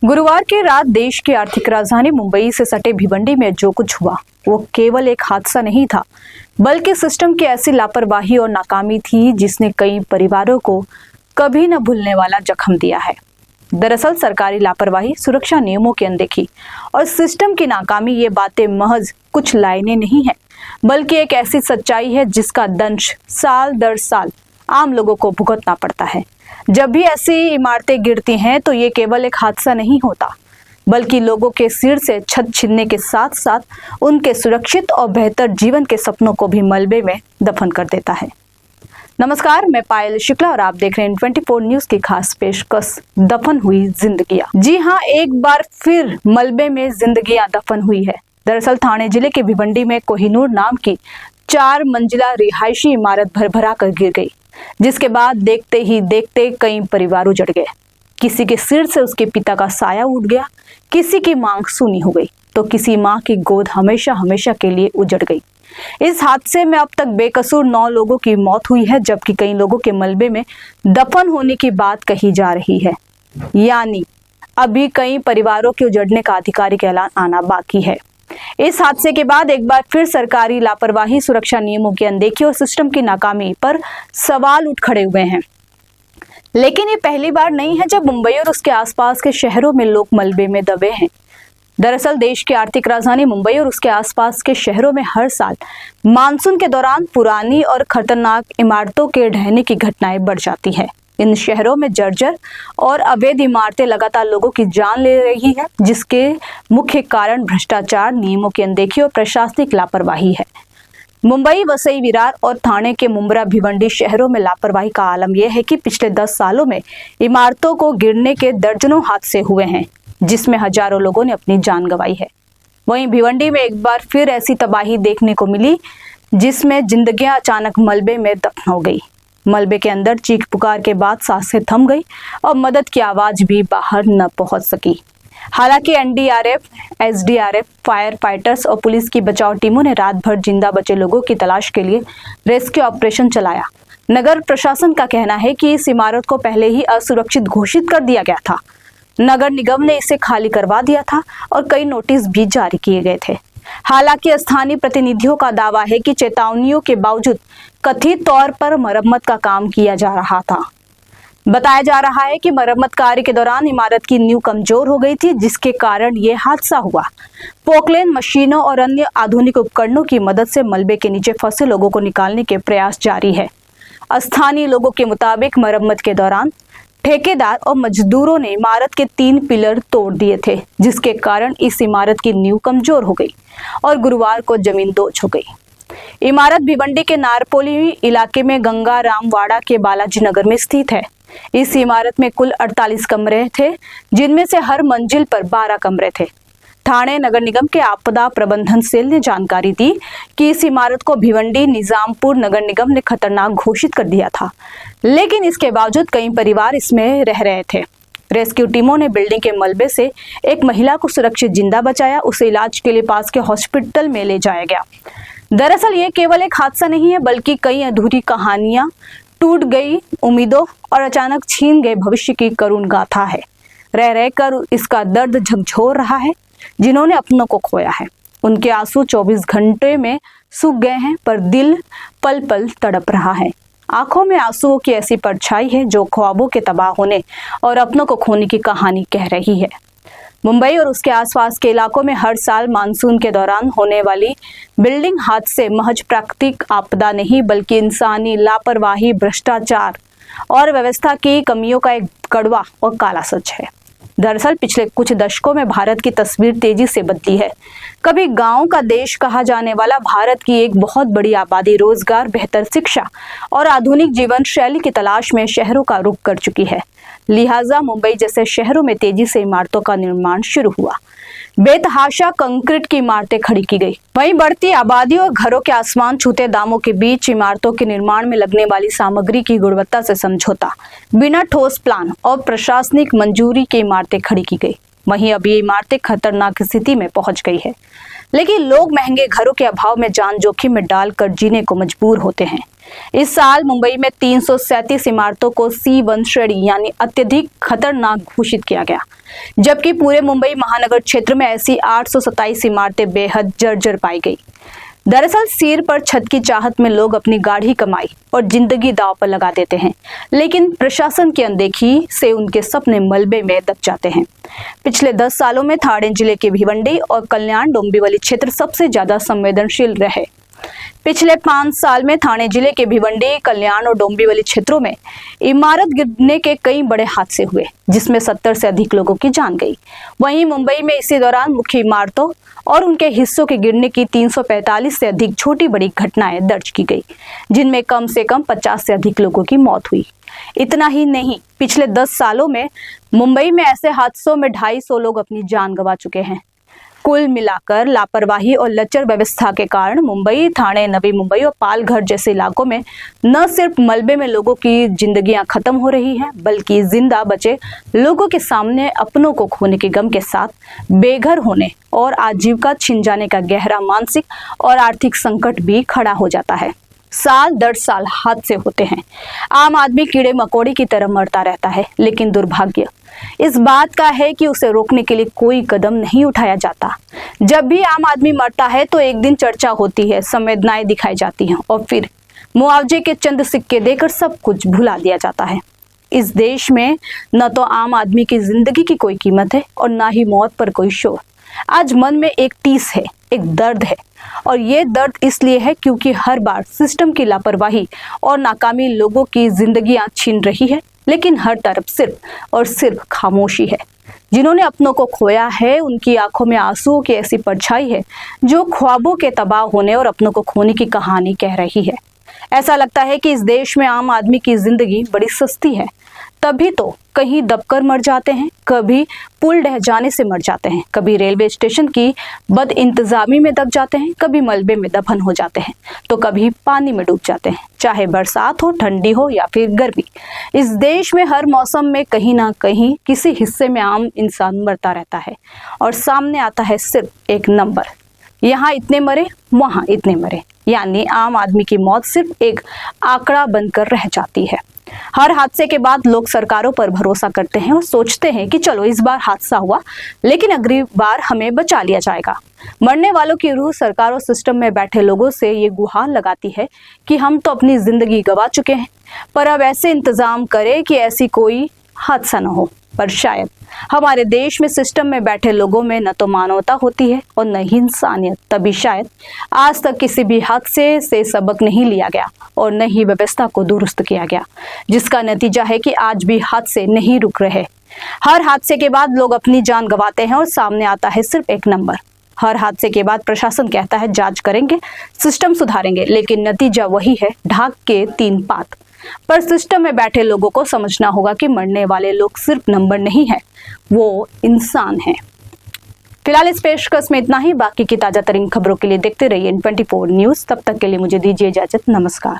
गुरुवार की रात देश की आर्थिक राजधानी मुंबई से सटे भिवंडी में जो कुछ हुआ वो केवल एक हादसा नहीं था, बल्कि सिस्टम की ऐसी लापरवाही और नाकामी थी जिसने कई परिवारों को कभी न भूलने वाला जख्म दिया है। दरअसल सरकारी लापरवाही, सुरक्षा नियमों की अनदेखी और सिस्टम की नाकामी ये बातें महज कुछ लाइनें नहीं है, बल्कि एक ऐसी सच्चाई है जिसका दंश साल दर साल आम लोगों को भुगतना पड़ता है। जब भी ऐसी इमारतें गिरती हैं तो ये केवल एक हादसा नहीं होता, बल्कि लोगों के सिर से छत छीनने के साथ साथ उनके सुरक्षित और बेहतर जीवन के सपनों को भी मलबे में दफन कर देता है। नमस्कार, मैं पायल शुक्ला और आप देख रहे हैं 24 न्यूज की खास पेशकश दफन हुई जिंदगियां। जी हाँ, एक बार फिर मलबे में जिंदगियां दफन हुई है। दरअसल थाने जिले के भिवंडी में कोहिनूर नाम की 4 मंजिला रिहायशी इमारत भरभरा कर गिर गई, जिसके बाद देखते ही देखते कई परिवार उजड़ गए। किसी के सिर से उसके पिता का साया उठ गया, किसी की मांग सूनी हो गई, तो किसी मां की गोद हमेशा हमेशा के लिए उजड़ गई। इस हादसे में अब तक बेकसूर 9 लोगों की मौत हुई है, जबकि कई लोगों के मलबे में दफन होने की बात कही जा रही है। यानी अभी कई परिवारों के उजड़ने का आधिकारिक ऐलान आना बाकी है। इस हादसे के बाद एक बार फिर सरकारी लापरवाही, सुरक्षा नियमों की अनदेखी और सिस्टम की नाकामी पर सवाल उठ खड़े हुए हैं। लेकिन ये पहली बार नहीं है जब मुंबई और उसके आसपास के शहरों में लोग मलबे में दबे हैं। दरअसल देश की आर्थिक राजधानी मुंबई और उसके आसपास के शहरों में हर साल मानसून के दौरान पुरानी और खतरनाक इमारतों के ढहने की घटनाएं बढ़ जाती हैं। इन शहरों में जर्जर और अवैध इमारतें लगातार लोगों की जान ले रही है, जिसके मुख्य कारण भ्रष्टाचार, नियमों की अनदेखी और प्रशासनिक लापरवाही है। मुंबई, वसई, विरार और ठाणे के मुंब्रा, भिवंडी शहरों में लापरवाही का आलम यह है कि पिछले 10 सालों में इमारतों को गिरने के दर्जनों हादसे हुए हैं, जिसमें हजारों लोगों ने अपनी जान गंवाई है। वहीं भिवंडी में एक बार फिर ऐसी तबाही देखने को मिली जिसमें जिंदगियां अचानक मलबे में दफन हो गई। मलबे के अंदर चीख पुकार के बाद सांसें थम गई और मदद की आवाज भी बाहर न पहुंच सकी। हालांकि एनडीआरएफ, एसडीआरएफ, फायर फाइटर्स और पुलिस की बचाव टीमों ने रात भर जिंदा बचे लोगों की तलाश के लिए रेस्क्यू ऑपरेशन चलाया। नगर प्रशासन का कहना है कि इस इमारत को पहले ही असुरक्षित घोषित कर दिया गया था। नगर निगम ने इसे खाली करवा दिया था और कई नोटिस भी जारी किए गए थे। हालांकि स्थानीय प्रतिनिधियों का दावा है कि चेतावनियों के बावजूद कथित तौर पर मरम्मत का काम किया जा रहा था। बताया जा रहा है कि मरम्मत कार्य के दौरान इमारत की नींव कमजोर हो गई थी, जिसके कारण ये हादसा हुआ। पोकलेन मशीनों और अन्य आधुनिक उपकरणों की मदद से मलबे के नीचे फंसे लोगों को निकालने के प्रयास जारी है। स्थानीय लोगों के मुताबिक मरम्मत के दौरान ठेकेदार और मजदूरों ने इमारत के 3 पिलर तोड़ दिए थे, जिसके कारण इस इमारत की नींव कमजोर हो गई और गुरुवार को जमीन दोच हो गई। इमारत भिवंडी के नारपोली इलाके में गंगा रामवाड़ा के बालाजी नगर में स्थित है। इस इमारत में कुल 48 कमरे थे, जिनमें से हर मंजिल पर 12 कमरे थे। ठाणे नगर निगम के आपदा प्रबंधन सेल ने जानकारी दी कि इस इमारत को भिवंडी निजामपुर नगर निगम ने खतरनाक घोषित कर दिया था, लेकिन इसके बावजूद कई परिवार इसमें रह रहे थे। रेस्क्यू टीमों ने बिल्डिंग के मलबे से एक महिला को सुरक्षित जिंदा बचाया, उसे इलाज के लिए पास के हॉस्पिटल में ले जाया गया। दरअसल ये केवल एक हादसा नहीं है, बल्कि कई अधूरी कहानियां, टूट गई उम्मीदों और अचानक छीन गए भविष्य की करुण गाथा है। रह रहकर इसका दर्द झकझोर रहा है। जिन्होंने अपनों को खोया है, उनके आंसू 24 घंटे में सूख गए हैं, पर दिल पल पल तड़प रहा है। आंखों में आंसुओं की ऐसी परछाई है जो ख्वाबों के तबाह होने और अपनों को खोने की कहानी कह रही है। मुंबई और उसके आसपास के इलाकों में हर साल मानसून के दौरान होने वाली बिल्डिंग हादसे महज प्राकृतिक आपदा नहीं, बल्कि इंसानी लापरवाही, भ्रष्टाचार और व्यवस्था की कमियों का एक कड़वा और काला सच है। दरअसल पिछले कुछ दशकों में भारत की तस्वीर तेजी से बदली है। कभी गांव का देश कहा जाने वाला भारत की एक बहुत बड़ी आबादी रोजगार, बेहतर शिक्षा और आधुनिक जीवन शैली की तलाश में शहरों का रुख कर चुकी है। लिहाजा मुंबई जैसे शहरों में तेजी से इमारतों का निर्माण शुरू हुआ। बेतहाशा कंक्रीट की इमारतें खड़ी की गई। वहीं बढ़ती आबादी और घरों के आसमान छूते दामों के बीच इमारतों के निर्माण में लगने वाली सामग्री की गुणवत्ता से समझौता, बिना ठोस प्लान और प्रशासनिक मंजूरी के इमारतें खड़ी की गई। वहीं अब ये इमारतें खतरनाक स्थिति में पहुंच गई है। लेकिन लोग महंगे घरों के अभाव में जान जोखिम में डालकर जीने को मजबूर होते हैं। इस साल मुंबई में 337 इमारतों को C1 श्रेणी यानी अत्यधिक खतरनाक घोषित किया गया, जबकि पूरे मुंबई महानगर क्षेत्र में ऐसी 827 इमारतें बेहद जर्जर पाई गई। दरअसल सिर पर छत की चाहत में लोग अपनी गाढ़ी कमाई और जिंदगी दांव पर लगा देते हैं, लेकिन प्रशासन की अनदेखी से उनके सपने मलबे में दब जाते हैं। पिछले 10 सालों में ठाणे जिले के भिवंडी और कल्याण डोंबिवली क्षेत्र सबसे ज्यादा संवेदनशील रहे। पिछले 5 साल में ठाणे जिले के भिवंडी, कल्याण और डोंबिवली क्षेत्रों में इमारत गिरने के कई बड़े हादसे हुए, जिसमें 70 से अधिक लोगों की जान गई। वहीं मुंबई में इसी दौरान मुख्य इमारतों और उनके हिस्सों के गिरने की 345 से अधिक छोटी बड़ी घटनाएं दर्ज की गई, जिनमें कम से कम 50 से अधिक लोगों की मौत हुई। इतना ही नहीं, पिछले 10 सालों में मुंबई में ऐसे हादसों में 250 लोग अपनी जान गंवा चुके हैं। कुल मिलाकर लापरवाही और लचर व्यवस्था के कारण मुंबई, ठाणे, नवी मुंबई और पालघर जैसे इलाकों में न सिर्फ मलबे में लोगों की जिंदगियां खत्म हो रही हैं, बल्कि जिंदा बचे लोगों के सामने अपनों को खोने के गम के साथ बेघर होने और आजीविका छिन जाने का गहरा मानसिक और आर्थिक संकट भी खड़ा हो जाता है। साल दर साल हादसे होते हैं। आम आदमी कीड़े मकोड़े की तरह मरता रहता है, लेकिन दुर्भाग्य इस बात का है कि उसे रोकने के लिए कोई कदम नहीं उठाया जाता। जब भी आम आदमी मरता है तो एक दिन चर्चा होती है, संवेदनाएं दिखाई जाती हैं और फिर मुआवजे के चंद सिक्के देकर सब कुछ भुला दिया जाता है। इस देश में न तो आम आदमी की जिंदगी की कोई कीमत है और न ही मौत पर कोई शोर। आज मन में एक टीस है, एक दर्द है, और ये दर्द इसलिए है क्योंकि हर बार सिस्टम की लापरवाही और नाकामी लोगों की जिंदगियां छीन रही है, लेकिन हर तरफ सिर्फ और सिर्फ खामोशी है। जिन्होंने अपनों को खोया है, उनकी आंखों में आंसुओं की ऐसी परछाई है जो ख्वाबों के तबाह होने और अपनों को खोने की कहानी कह रही है। ऐसा लगता है कि इस देश में आम आदमी की जिंदगी बड़ी सस्ती है, तभी तो कहीं दबकर मर जाते हैं, कभी पुल ढह जाने से मर जाते हैं, कभी रेलवे स्टेशन की बद इंतजामी में दब जाते हैं, कभी मलबे में दफन हो जाते हैं, तो कभी पानी में डूब जाते हैं। चाहे बरसात हो, ठंडी हो या फिर गर्मी, इस देश में हर मौसम में कहीं ना कहीं किसी हिस्से में आम इंसान मरता रहता है और सामने आता है सिर्फ एक नंबर। यहाँ इतने मरे, वहां इतने मरे, यानी आम आदमी की मौत सिर्फ एक आंकड़ा बनकर रह जाती है। हर हादसे के बाद लोग सरकारों पर भरोसा करते हैं और सोचते हैं कि चलो इस बार हादसा हुआ, लेकिन अगली बार हमें बचा लिया जाएगा। मरने वालों की रूह सरकार और सिस्टम में बैठे लोगों से ये गुहार लगाती है कि हम तो अपनी जिंदगी गंवा चुके हैं, पर अब ऐसे इंतजाम करें कि ऐसी कोई हादसा न हो। पर शायद हमारे देश में सिस्टम में बैठे लोगों में न तो मानवता होती है और न ही इंसानियत, तभी शायद आज तक किसी भी हादसे से सबक नहीं लिया गया और न ही व्यवस्था को दुरुस्त किया गया, जिसका नतीजा है कि आज भी हादसे नहीं रुक रहे। हर हादसे के बाद लोग अपनी जान गंवाते हैं और सामने आता है सिर्फ एक नंबर। हर हादसे के बाद प्रशासन कहता है जांच करेंगे, सिस्टम सुधारेंगे, लेकिन नतीजा वही है, ढाक के 3 पात। पर सिस्टम में बैठे लोगों को समझना होगा कि मरने वाले लोग सिर्फ नंबर नहीं है, वो इंसान हैं। फिलहाल इस पेशकश में इतना ही। बाकी की ताजा तरीन खबरों के लिए देखते रहिए N24 न्यूज। तब तक के लिए मुझे दीजिए इजाजत। नमस्कार।